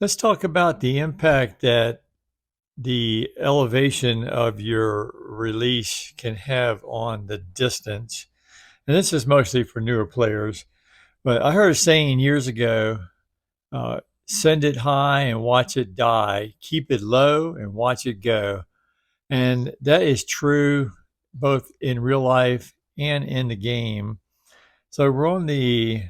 Let's talk about the impact that the elevation of your release can have on the distance. And this is mostly for newer players. But I heard a saying years ago, send it high and watch it die, keep it low and watch it go. And that is true both in real life and in the game. So we're on the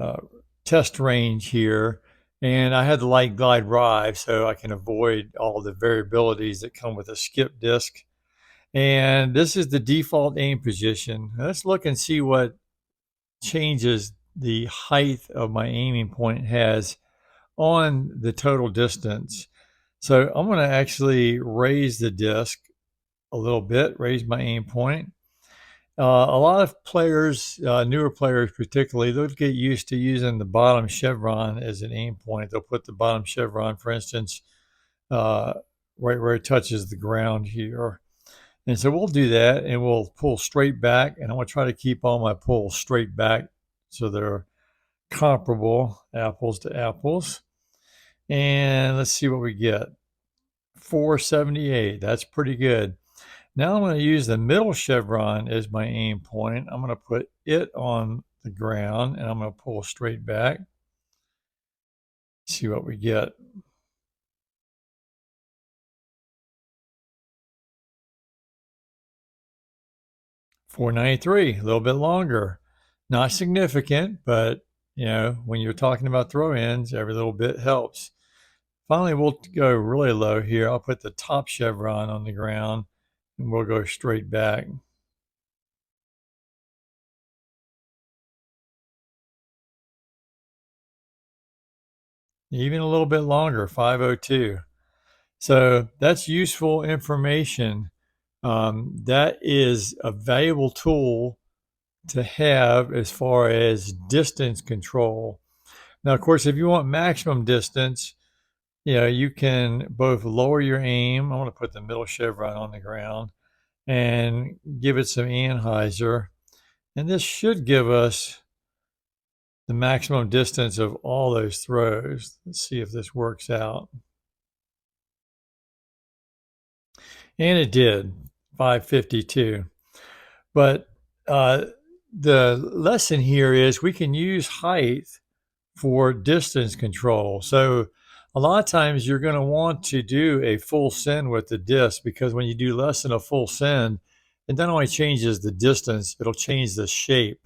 uh, test range here, and I had the light glide drive so I can avoid all the variabilities that come with a skip disc. And this is the default aim position. Let's look and see what changes the height of my aiming point has on the total distance. So I'm going to actually raise the disc a little bit, raise my aim point. A lot of players, newer players particularly, they'll get used to using the bottom chevron as an aim point. They'll put the bottom chevron, for instance, uh, right where it touches the ground here. And so we'll do that and we'll pull straight back. And I'm going to try to keep all my pulls straight back so they're comparable, apples to apples. And let's see what we get. 478. That's pretty good. Now I'm going to use the middle chevron as my aim point. I'm going to put it on the ground and I'm going to pull straight back. See what we get. .493, a little bit longer. Not significant, but when you're talking about throw-ins, every little bit helps. Finally, we'll go really low here. I'll put the top chevron on the ground and we'll go straight back. Even a little bit longer, 502. So that's useful information. That is a valuable tool to have as far as distance control. Now, of course, if you want maximum distance, you can both lower your aim. I want to put the middle chevron on the ground and give it some anhyzer. And this should give us the maximum distance of all those throws. Let's see if this works out. And it did, 552. But the lesson here is we can use height for distance control. So a lot of times you're going to want to do a full send with the disc, because when you do less than a full send, it not only changes the distance, it'll change the shape.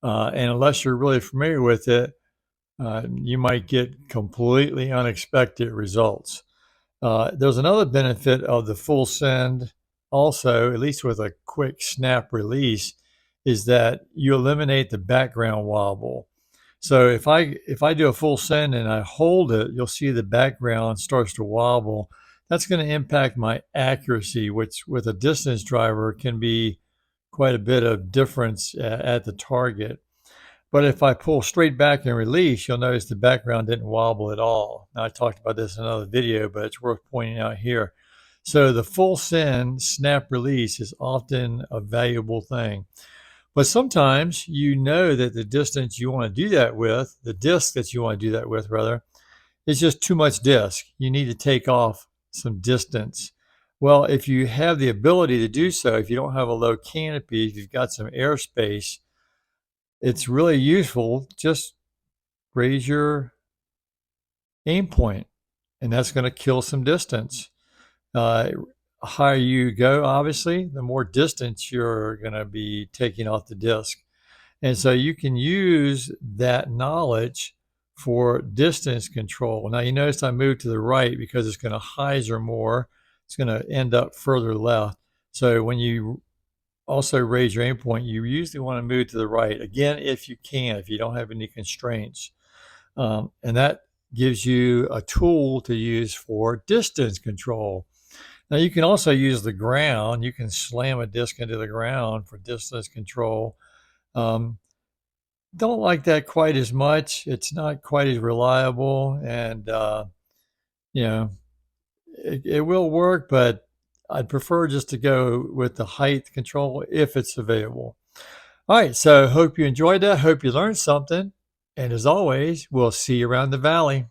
And unless you're really familiar with it, you might get completely unexpected results. There's another benefit of the full send also, at least with a quick snap release, is that you eliminate the background wobble. So if I do a full send and I hold it, you'll see the background starts to wobble. That's going to impact my accuracy, which with a distance driver can be quite a bit of difference at the target. But if I pull straight back and release, you'll notice the background didn't wobble at all. Now, I talked about this in another video, but it's worth pointing out here. So the full send snap release is often a valuable thing. But sometimes you know that the distance you want to do that with, the disc that you want to do that with, rather, is just too much disc. You need to take off some distance. Well, if you have the ability to do so, if you don't have a low canopy, if you've got some airspace, it's really useful. Just raise your aim point, and that's going to kill some distance. Higher you go, obviously, the more distance you're going to be taking off the disc. And so you can use that knowledge for distance control. Now, you notice I moved to the right because it's going to hyzer more. It's going to end up further left. So when you also raise your aim point, you usually want to move to the right, again, if you can, if you don't have any constraints. And that gives you a tool to use for distance control. Now, you can also use the ground. You can slam a disc into the ground for distance control. Don't like that quite as much. It's not quite as reliable, and it will work, but I'd prefer just to go with the height control if it's available. All right, so hope you enjoyed that. Hope you learned something. And as always, we'll see you around the valley.